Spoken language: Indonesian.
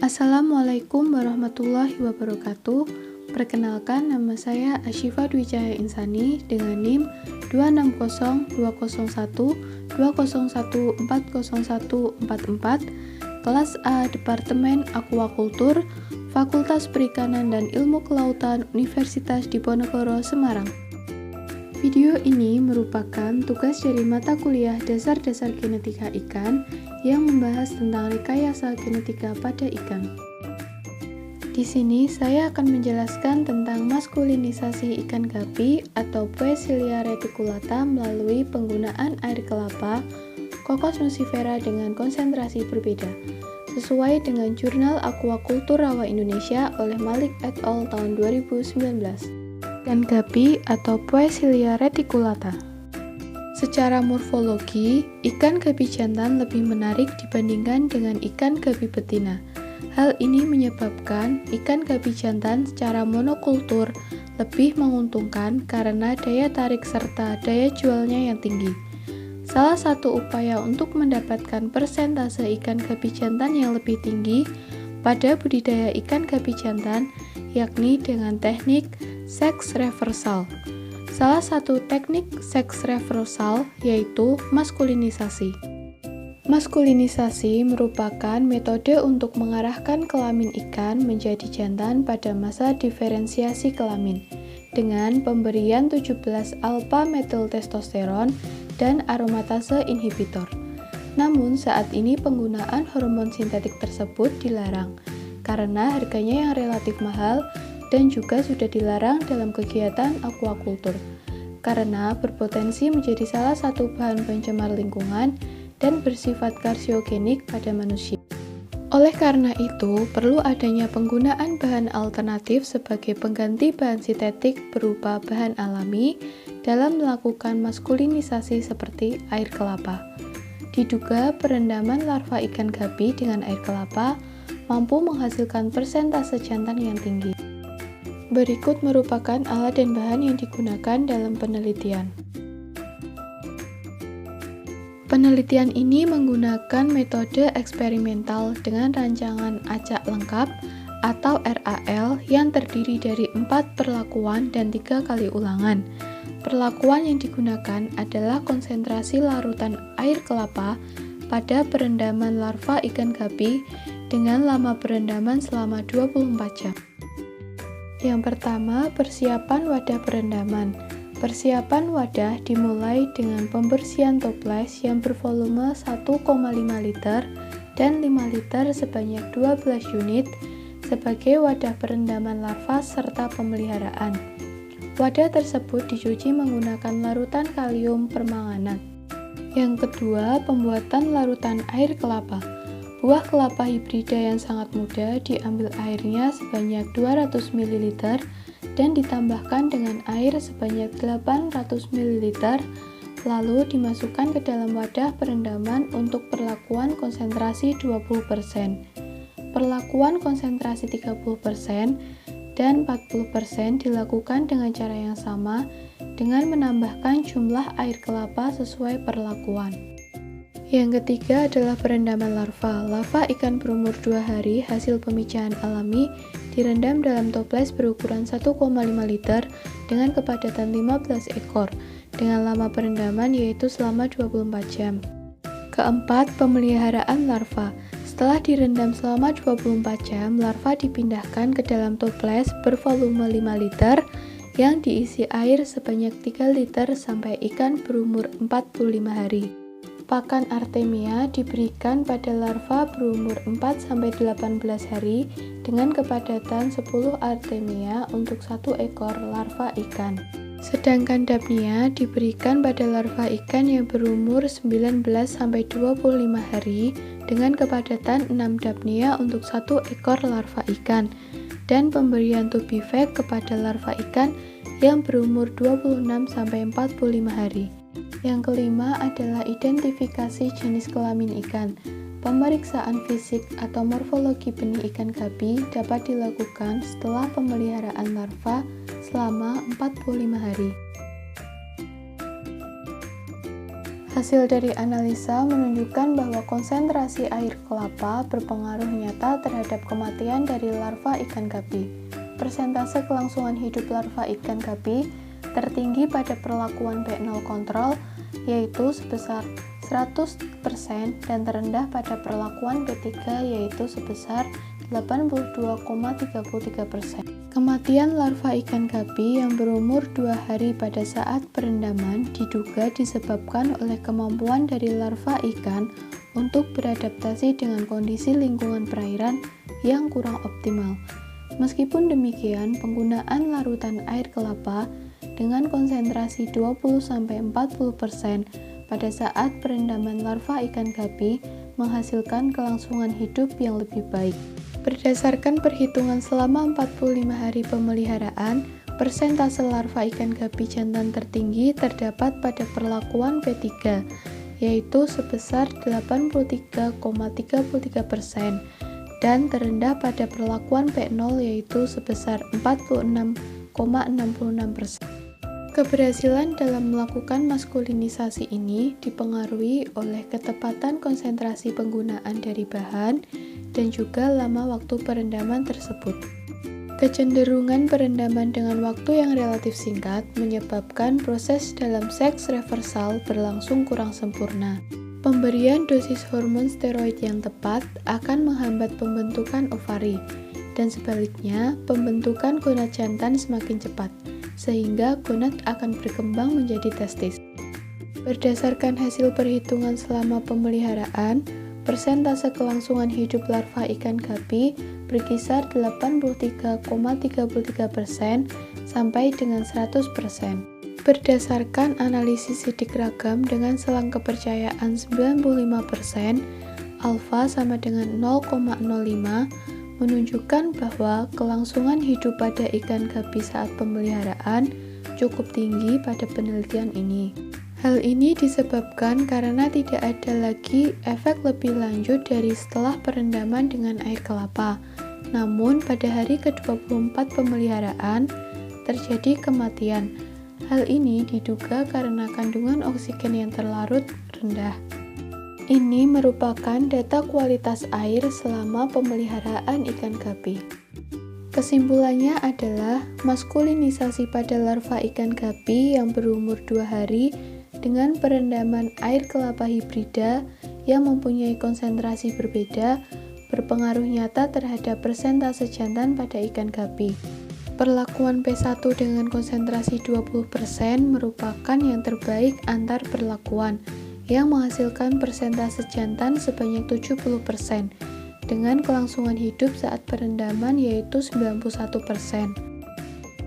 Assalamualaikum warahmatullahi wabarakatuh. Perkenalkan, nama saya Asyifa Dwi Cahaya Insani dengan NIM 260201201401444, kelas A, Departemen Aquakultur, Fakultas Perikanan dan Ilmu Kelautan, Universitas Diponegoro, Semarang. Video ini merupakan tugas dari mata kuliah Dasar-Dasar Genetika Ikan yang membahas tentang rekayasa genetika pada ikan. Di sini saya akan menjelaskan tentang maskulinisasi ikan gapi atau Poecilia reticulata melalui penggunaan air kelapa Cocos nucifera dengan konsentrasi berbeda, sesuai dengan Jurnal Aquacultur Rawa Indonesia oleh Malik et al. Tahun 2019. Ikan gapi atau Poecilia reticulata. Secara morfologi, ikan gapi jantan lebih menarik dibandingkan dengan ikan gapi betina. Hal ini menyebabkan ikan gapi jantan secara monokultur lebih menguntungkan karena daya tarik serta daya jualnya yang tinggi. Salah satu upaya untuk mendapatkan persentase ikan gapi jantan yang lebih tinggi pada budidaya ikan gapi jantan yakni dengan teknik seks reversal. Salah satu teknik seks reversal yaitu maskulinisasi. Maskulinisasi merupakan metode untuk mengarahkan kelamin ikan menjadi jantan pada masa diferensiasi kelamin dengan pemberian 17 alpha-metiltestosteron dan aromatase inhibitor. Namun saat ini penggunaan hormon sintetik tersebut dilarang karena harganya yang relatif mahal dan juga sudah dilarang dalam kegiatan aquacultur karena berpotensi menjadi salah satu bahan pencemar lingkungan dan bersifat karsiogenik pada manusia. Oleh karena itu, perlu adanya penggunaan bahan alternatif sebagai pengganti bahan sintetik berupa bahan alami dalam melakukan maskulinisasi seperti air kelapa. Diduga perendaman larva ikan gapi dengan air kelapa mampu menghasilkan persentase jantan yang tinggi. Berikut merupakan alat dan bahan yang digunakan dalam penelitian. Penelitian ini menggunakan metode eksperimental dengan rancangan acak lengkap atau RAL yang terdiri dari 4 perlakuan dan 3 kali ulangan. Perlakuan yang digunakan adalah konsentrasi larutan air kelapa pada perendaman larva ikan gapi dengan lama perendaman selama 24 jam. Yang pertama, persiapan wadah perendaman. Persiapan wadah dimulai dengan pembersihan toples yang bervolume 1,5 liter dan 5 liter sebanyak 12 unit sebagai wadah perendaman larva serta pemeliharaan. Wadah tersebut dicuci menggunakan larutan kalium permanganat. Yang kedua, pembuatan larutan air kelapa. Buah kelapa hibrida yang sangat muda diambil airnya sebanyak 200 ml dan ditambahkan dengan air sebanyak 800 ml lalu dimasukkan ke dalam wadah perendaman untuk perlakuan konsentrasi 20%, perlakuan konsentrasi 30%, dan 40% dilakukan dengan cara yang sama dengan menambahkan jumlah air kelapa sesuai perlakuan. Yang ketiga adalah perendaman larva. Larva ikan berumur 2 hari hasil pemijahan alami direndam dalam toples berukuran 1,5 liter dengan kepadatan 15 ekor dengan lama perendaman yaitu selama 24 jam. Keempat, pemeliharaan larva. Setelah direndam selama 24 jam, larva dipindahkan ke dalam toples bervolume 5 liter yang diisi air sebanyak 3 liter sampai ikan berumur 45 hari. Pakan Artemia diberikan pada larva berumur 4-18 hari dengan kepadatan 10 Artemia untuk 1 ekor larva ikan. Sedangkan Dapnia diberikan pada larva ikan yang berumur 19-25 hari dengan kepadatan 6 Dapnia untuk 1 ekor larva ikan dan pemberian Tubifex kepada larva ikan yang berumur 26-45 hari. Yang kelima adalah identifikasi jenis kelamin ikan. Pemeriksaan fisik atau morfologi benih ikan gapi dapat dilakukan setelah pemeliharaan larva selama 45 hari. Hasil dari analisa menunjukkan bahwa konsentrasi air kelapa berpengaruh nyata terhadap kematian dari larva ikan gapi. Persentase kelangsungan hidup larva ikan gapi tertinggi pada perlakuan B0 kontrol, yaitu sebesar 100% dan terendah pada perlakuan B3 yaitu sebesar 82,33%. Kematian larva ikan gapi yang berumur 2 hari pada saat perendaman diduga disebabkan oleh kemampuan dari larva ikan untuk beradaptasi dengan kondisi lingkungan perairan yang kurang optimal. Meskipun demikian, penggunaan larutan air kelapa dengan konsentrasi 20-40% pada saat perendaman larva ikan gapi menghasilkan kelangsungan hidup yang lebih baik. Berdasarkan perhitungan selama 45 hari pemeliharaan, persentase larva ikan gapi jantan tertinggi terdapat pada perlakuan B3, yaitu sebesar 83,33% dan terendah pada perlakuan B0 yaitu sebesar 46,66%. Keberhasilan dalam melakukan maskulinisasi ini dipengaruhi oleh ketepatan konsentrasi penggunaan dari bahan dan juga lama waktu perendaman tersebut. Kecenderungan perendaman dengan waktu yang relatif singkat menyebabkan proses dalam seks reversal berlangsung kurang sempurna. Pemberian dosis hormon steroid yang tepat akan menghambat pembentukan ovari, dan sebaliknya pembentukan gonad jantan semakin cepat, sehingga gonad akan berkembang menjadi testis. Berdasarkan hasil perhitungan selama pemeliharaan, persentase kelangsungan hidup larva ikan gapi berkisar 83,33% sampai dengan 100%. Berdasarkan analisis sidik ragam dengan selang kepercayaan 95%, alfa sama dengan 0,05 menunjukkan bahwa kelangsungan hidup pada ikan gapi saat pemeliharaan cukup tinggi pada penelitian ini. Hal ini disebabkan karena tidak ada lagi efek lebih lanjut dari setelah perendaman dengan air kelapa. Namun, pada hari ke-24 pemeliharaan, terjadi kematian. Hal ini diduga karena kandungan oksigen yang terlarut rendah. Ini merupakan data kualitas air selama pemeliharaan ikan gapi. Kesimpulannya adalah maskulinisasi pada larva ikan gapi yang berumur 2 hari dengan perendaman air kelapa hibrida yang mempunyai konsentrasi berbeda berpengaruh nyata terhadap persentase jantan pada ikan gapi. Perlakuan P1 dengan konsentrasi 20% merupakan yang terbaik antar perlakuan yang menghasilkan persentase jantan sebanyak 70% dengan kelangsungan hidup saat perendaman yaitu 91%.